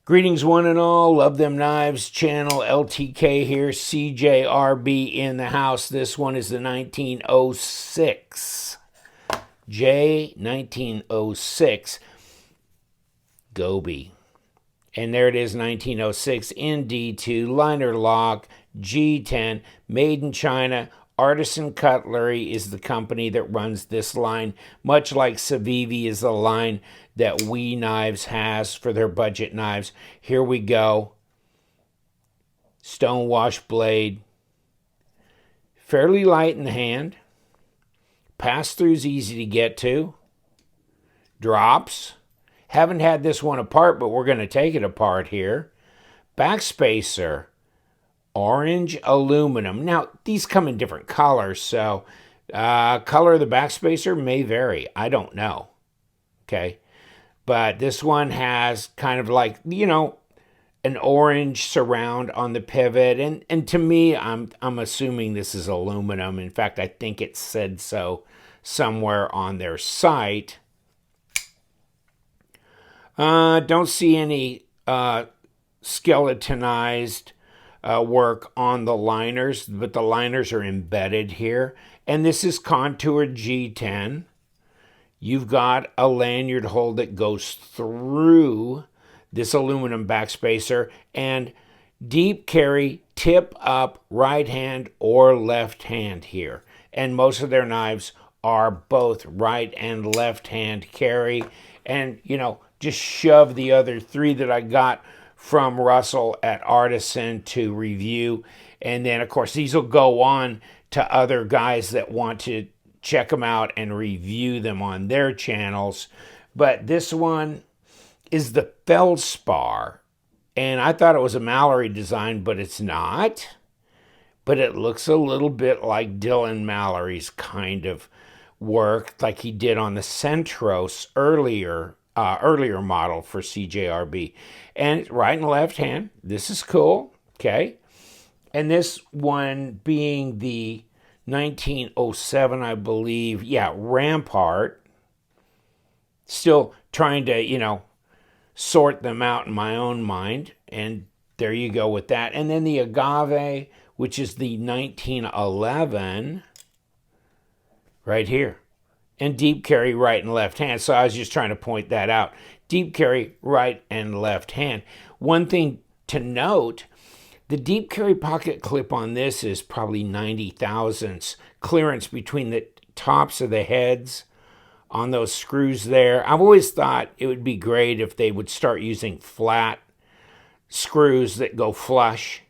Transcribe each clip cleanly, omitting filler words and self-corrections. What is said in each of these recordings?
Greetings one and all, Love Them Knives channel, LTK here, CJRB in the house. This one is the 1906, J1906 Gobi. And there it is, 1906 in D2, liner lock, G10, made in China. Artisan Cutlery is the company that runs this line, much like Civivi is the line that We Knives has for their budget knives. Here we go. Stonewash blade. Fairly light in the hand. Pass-through's easy to get to. Drops. Haven't had this one apart, but we're going to take it apart here. Backspacer. Orange aluminum. Now, these come in different colors, so color of the backspacer may vary. I don't know. Okay. But this one has kind of like, you know, an orange surround on the pivot. And to me, I'm assuming this is aluminum. In fact, I think it said so somewhere on their site. Don't see any skeletonized work on the liners, but the liners are embedded here. And this is contoured G10. You've got a lanyard hole that goes through this aluminum backspacer, and deep carry, tip up, right hand or left hand here. And most of their knives are both right and left hand carry. And, you know, just shove the other three that I got from Russell at Artisan to review. And then, of course, these will go on to other guys that want to check them out and review them on their channels. But this one is the feldspar. And I thought it was a Mallory design, but it's not. But it looks a little bit like Dylan Mallory's kind of work, like he did on the Centros earlier model for CJRB. And right and left hand. This is cool. Okay. And this one being the 1907, I believe. Yeah, Rampart. Still trying to, you know, sort them out in my own mind. And there you go with that. And then the Agave, which is the 1911, right here. And deep carry right and left hand. So I was just trying to point that out. Deep carry right and left hand. One thing to note, the deep carry pocket clip on this is probably 90 thousandths clearance between the tops of the heads on those screws there. I've always thought it would be great if they would start using flat screws that go flush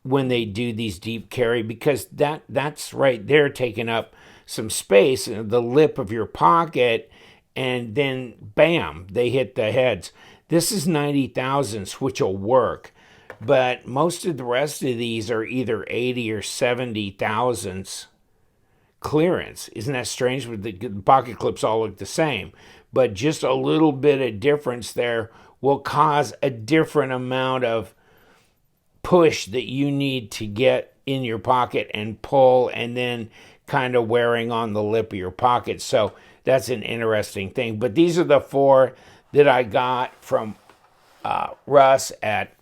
when they do these deep carry, because that's right there taking up some space in the lip of your pocket, and then bam, they hit the heads. This is 90 thousandths, which will work. But most of the rest of these are either 80 or 70 thousandths clearance. Isn't that strange? The pocket clips all look the same. But just a little bit of difference there will cause a different amount of push that you need to get in your pocket and pull, and then kind of wearing on the lip of your pocket. So that's an interesting thing. But these are the four that I got from Russ at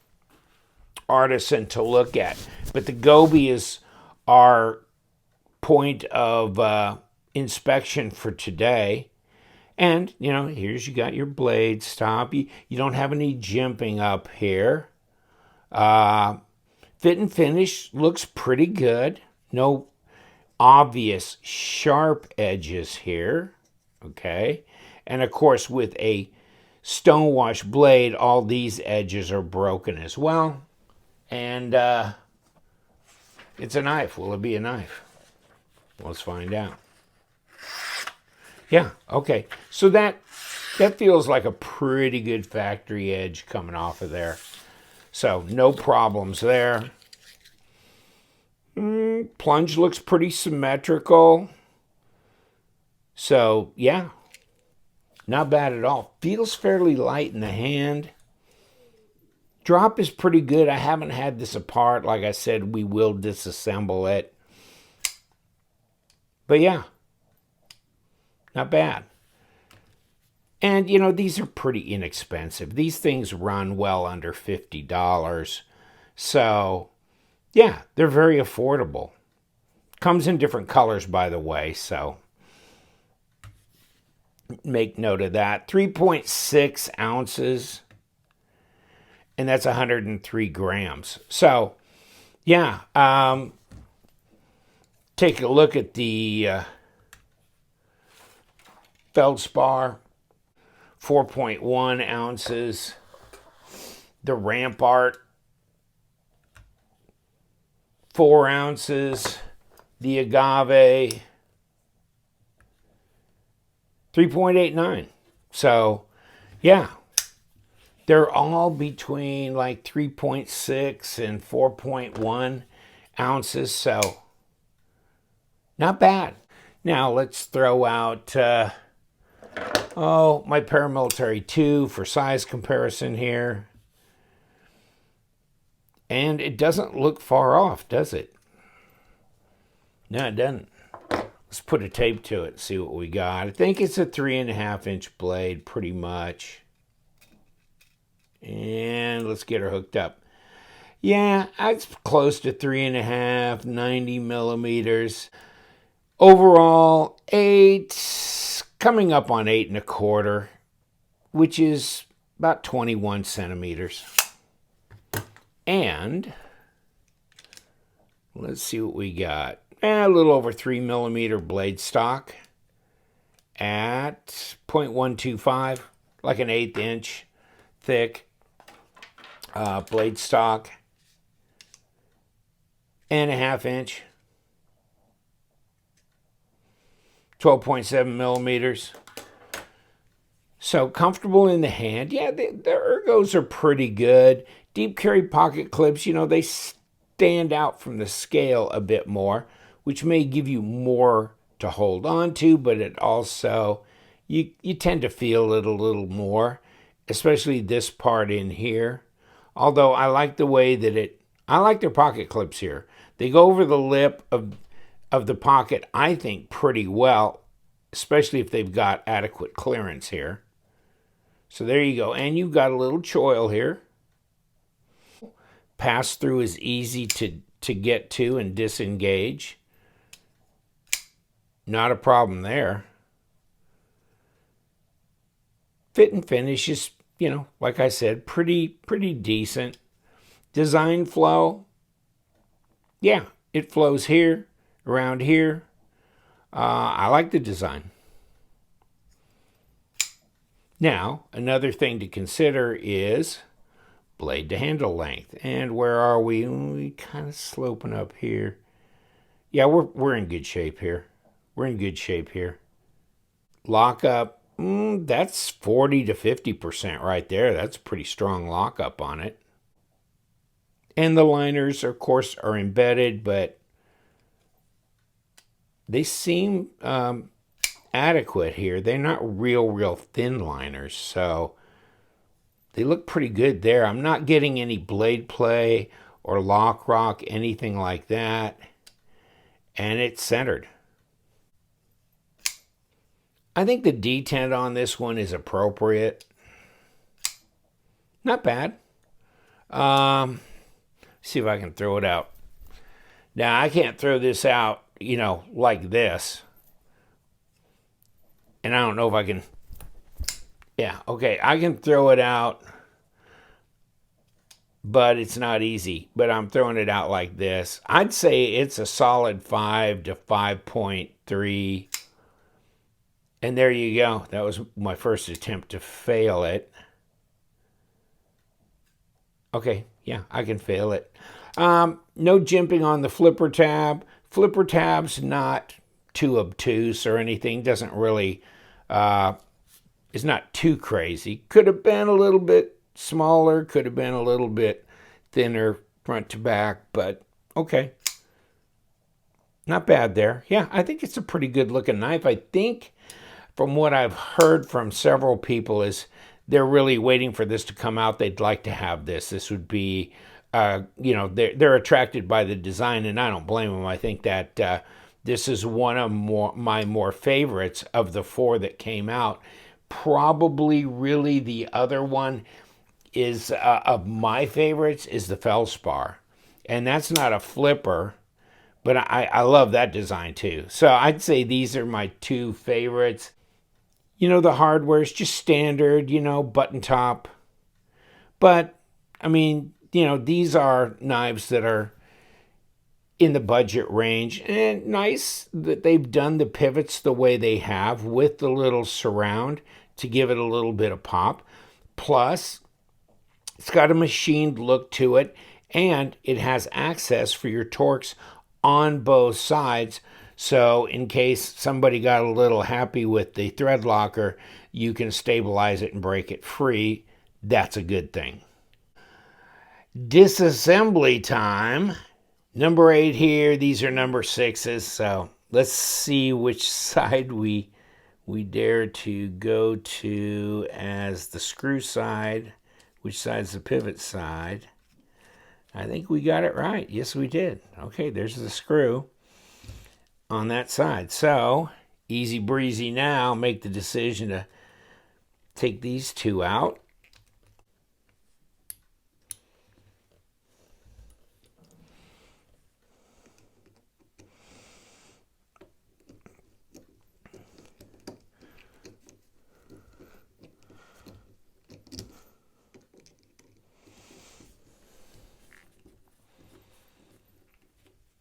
Artisan to look at. But the Gobi is our point of inspection for today. And, you know, here's you got your blade stop. You don't have any jimping up here. Fit and finish looks pretty good. No obvious sharp edges here. Okay. And of course, with a stonewash blade, all these edges are broken as well. And it's a knife. Will it be a knife? Let's find out. Yeah, okay. So that feels like a pretty good factory edge coming off of there. So no problems there. Plunge looks pretty symmetrical. So, yeah. Not bad at all. Feels fairly light in the hand. Drop is pretty good. I haven't had this apart. Like I said, we will disassemble it. But yeah, not bad. And, you know, these are pretty inexpensive. These things run well under $50. So, yeah, they're very affordable. Comes in different colors, by the way, so make note of that. 3.6 ounces, and that's 103 grams. So, yeah, take a look at the feldspar, 4.1 ounces. The Rampart, 4 ounces. The Agave, 3.89. So, yeah, they're all between like 3.6 and 4.1 ounces. So, not bad. Now, let's throw out, my Paramilitary 2 for size comparison here. And it doesn't look far off, does it? No, it doesn't. Let's put a tape to it and see what we got. I think it's a 3.5-inch blade, pretty much. And let's get her hooked up. Yeah, it's close to 3.5, 90 millimeters. Overall, 8, coming up on 8.25, which is about 21 centimeters. And let's see what we got. A little over 3 millimeter blade stock at 0.125, like an 1/8 inch thick blade stock, and a 1/2 inch, 12.7 millimeters. So comfortable in the hand. Yeah, the ergos are pretty good. Deep carry pocket clips, you know, they stand out from the scale a bit more, which may give you more to hold on to, but it also, you tend to feel it a little more, especially this part in here. Although I like the way that I like their pocket clips here. They go over the lip of the pocket, I think, pretty well, especially if they've got adequate clearance here. So there you go. And you've got a little choil here. Pass through is easy to get to and disengage. Not a problem there. Fit and finish is, you know, like I said, pretty decent. Design flow, yeah, it flows here, around here. I like the design. Now, another thing to consider is blade to handle length. And where are we? We kind of sloping up here. Yeah, we're in good shape here. We're in good shape here. Lockup, that's 40 to 50% right there. That's a pretty strong lockup on it. And the liners, of course, are embedded, but they seem adequate here. They're not real thin liners, so they look pretty good there. I'm not getting any blade play or lock rock, anything like that. And it's centered. I think the detent on this one is appropriate. Not bad. See if I can throw it out. Now, I can't throw this out, you know, like this. And I don't know if I can. Yeah, okay, I can throw it out, but it's not easy. But I'm throwing it out like this. I'd say it's a solid 5 to 5.3. And there you go. That was my first attempt to fail it. Okay, yeah, I can fail it. No jimping on the flipper tab. Flipper tab's not too obtuse or anything. Doesn't really, is not too crazy. Could have been a little bit smaller. Could have been a little bit thinner front to back. But okay. Not bad there. Yeah, I think it's a pretty good looking knife. I think from what I've heard from several people is they're really waiting for this to come out. They'd like to have this. This would be, you know, they're attracted by the design, and I don't blame them. I think that this is one of my more favorites of the 4 that came out. Probably really the other one is of my favorites is the Feldspar. And that's not a flipper, but I love that design too. So I'd say these are my two favorites. You know, the hardware is just standard, you know, button top. But, I mean, you know, these are knives that are in the budget range. And nice that they've done the pivots the way they have with the little surround to give it a little bit of pop. Plus, it's got a machined look to it, and it has access for your Torx on both sides. So in case somebody got a little happy with the thread locker, you can stabilize it and break it free. That's a good thing. Disassembly time. Number 8 here. These are number 6s. So let's see which side we dare to go to as the screw side. Which side's the pivot side? I think we got it right. Yes, we did. Okay, there's the screw on that side. So, easy breezy now. Make the decision to take these two out.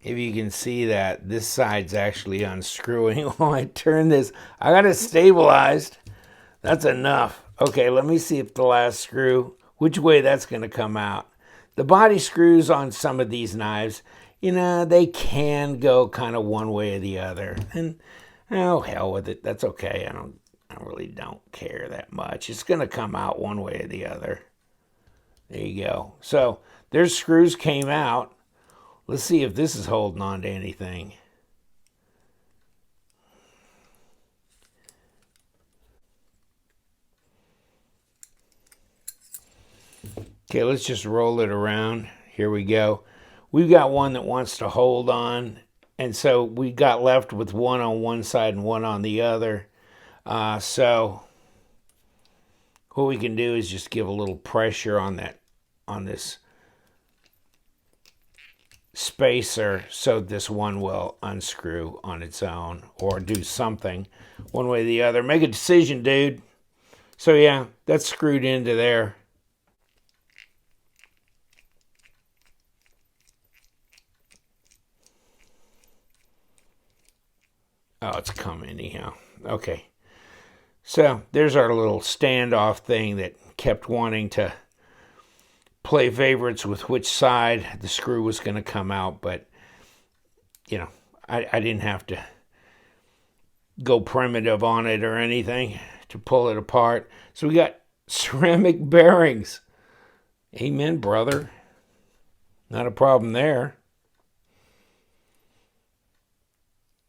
If you can see that this side's actually unscrewing while I turn this. I got it stabilized. That's enough. Okay, let me see if the last screw, which way that's going to come out. The body screws on some of these knives, you know, they can go kind of one way or the other. And oh, hell with it. That's okay. I really don't care that much. It's going to come out one way or the other. There you go. So their screws came out. Let's see if this is holding on to anything. Okay, let's just roll it around. Here we go. We've got one that wants to hold on, and so we got left with one on one side and one on the other. So what we can do is just give a little pressure on this spacer so this one will unscrew on its own or do something one way or the other. Make a decision, dude. So yeah, that's screwed into there. Oh, it's come anyhow. Okay. So there's our little standoff thing that kept wanting to play favorites with which side the screw was going to come out, but you know, I didn't have to go primitive on it or anything to pull it apart. So we got ceramic bearings. Amen, brother. Not a problem there.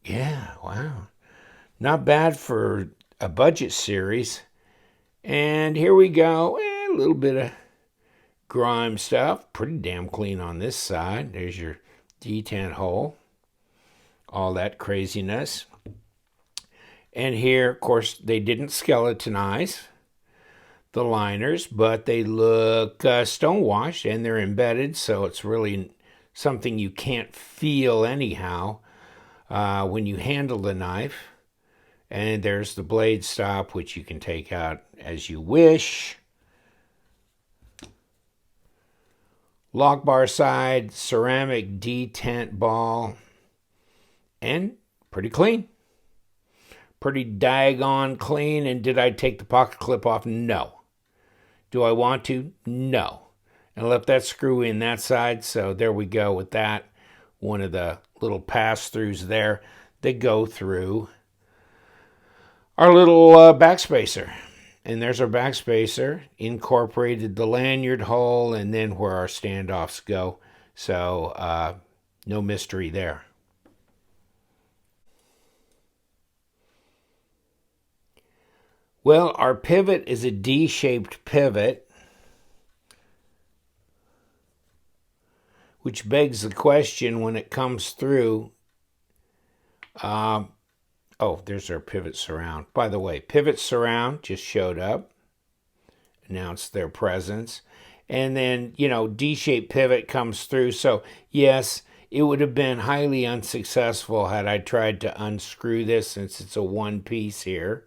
Yeah, wow. Not bad for a budget series. And here we go. A little bit of grime stuff. Pretty damn clean on this side. There's your detent hole. All that craziness. And here, of course, they didn't skeletonize the liners, but they look stonewashed and they're embedded, so it's really something you can't feel anyhow when you handle the knife. And there's the blade stop, which you can take out as you wish. Lock bar side, ceramic detent ball, and pretty clean. Pretty daggone clean. And did I take the pocket clip off? No. Do I want to? No. And left that screw in that side, so there we go with that. One of the little pass-throughs there that go through our little backspacer. And there's our backspacer, incorporated the lanyard hole, and then where our standoffs go. So no mystery there. Well, our pivot is a D-shaped pivot, which begs the question when it comes through, how Oh, there's our pivot surround. By the way, pivot surround just showed up, announced their presence. And then, D-shaped pivot comes through. So, yes, it would have been highly unsuccessful had I tried to unscrew this since it's a one piece here.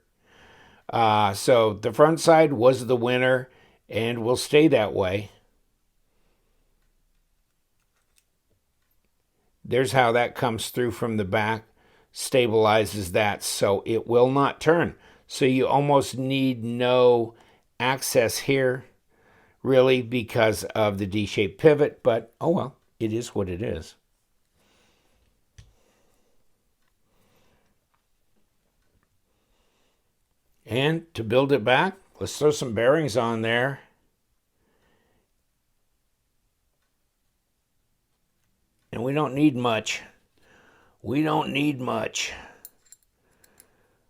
So the front side was the winner and will stay that way. There's how that comes through from the back, stabilizes that so it will not turn. So you almost need no access here, really, because of the D-shaped pivot, but oh well, it is what it is. And to build it back, let's throw some bearings on there. And we don't need much. We don't need much.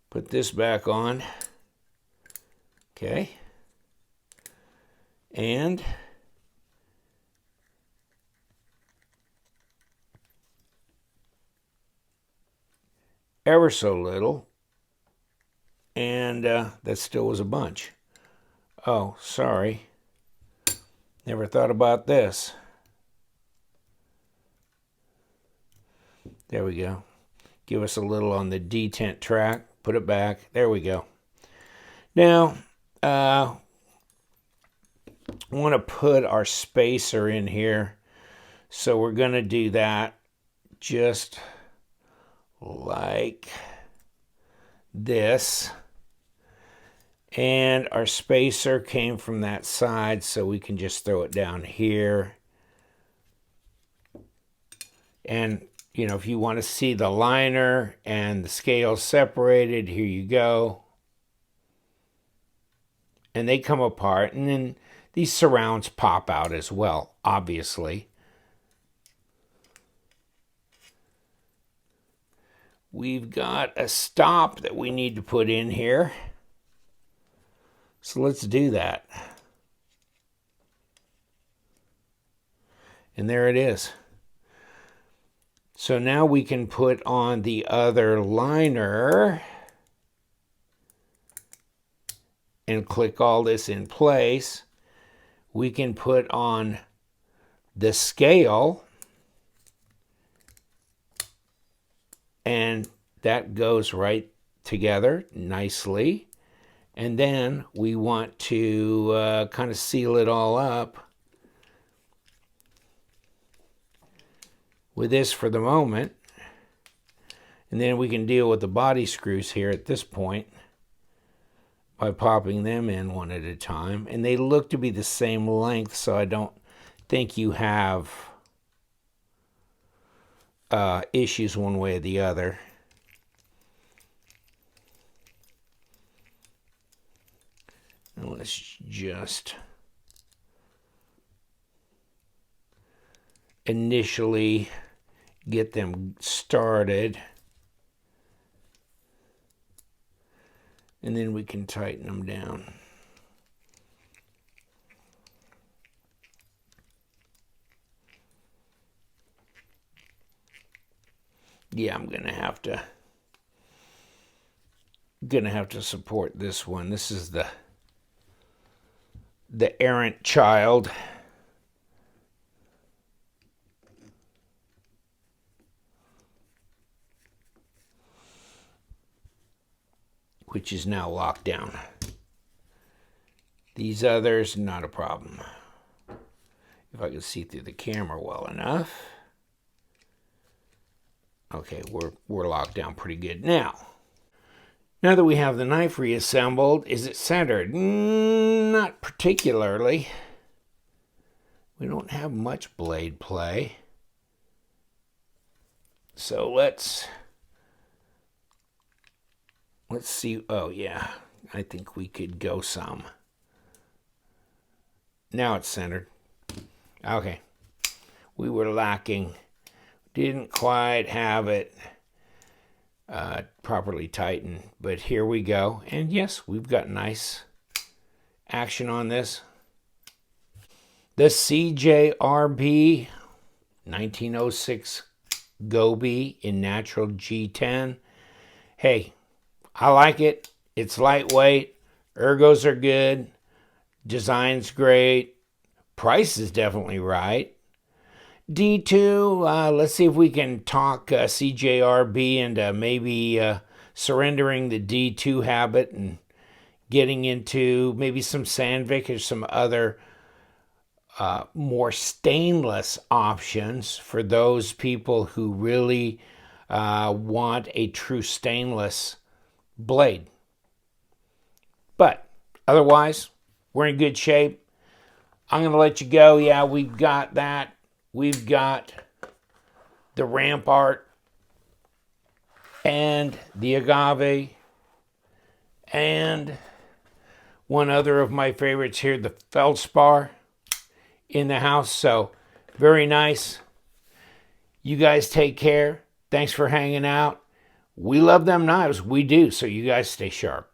Put this back on. Okay. And ever so little. And that still was a bunch. Oh, sorry. Never thought about this. There we go. Give us a little on the detent track. Put it back. There we go. Now, I want to put our spacer in here. So we're going to do that just like this. And our spacer came from that side, so we can just throw it down here. And, if you want to see the liner and the scales separated, here you go. And they come apart, and then these surrounds pop out as well, obviously. We've got a stop that we need to put in here. So let's do that. And there it is. So now we can put on the other liner and click all this in place. We can put on the scale, and that goes right together nicely. And then we want to kind of seal it all up with this for the moment. And then we can deal with the body screws here at this point by popping them in one at a time. And they look to be the same length, so I don't think you have issues one way or the other. And let's just initially get them started. And then we can tighten them down. Yeah, I'm gonna have to support this one. This is the errant child. Which is now locked down. These others, not a problem. If I can see through the camera well enough. Okay, we're locked down pretty good now. Now that we have the knife reassembled, is it centered? Not particularly. We don't have much blade play. So let's see. Oh yeah, I think we could go some. Now it's centered. Okay. We were lacking. Didn't quite have it properly tightened, but here we go. And yes, we've got nice action on this. The CJRB 1906 Gobi in natural G10. Hey, I like it. It's lightweight. Ergos are good. Design's great. Price is definitely right. D2, let's see if we can talk CJRB into maybe surrendering the D2 habit and getting into maybe some Sandvik or some other more stainless options for those people who really want a true stainless blade. But otherwise, we're in good shape. I'm going to let you go. Yeah, we've got that. We've got the Rampart and the Agave and one other of my favorites here, the Feldspar in the house. So very nice. You guys take care. Thanks for hanging out. We love them knives. We do. So you guys stay sharp.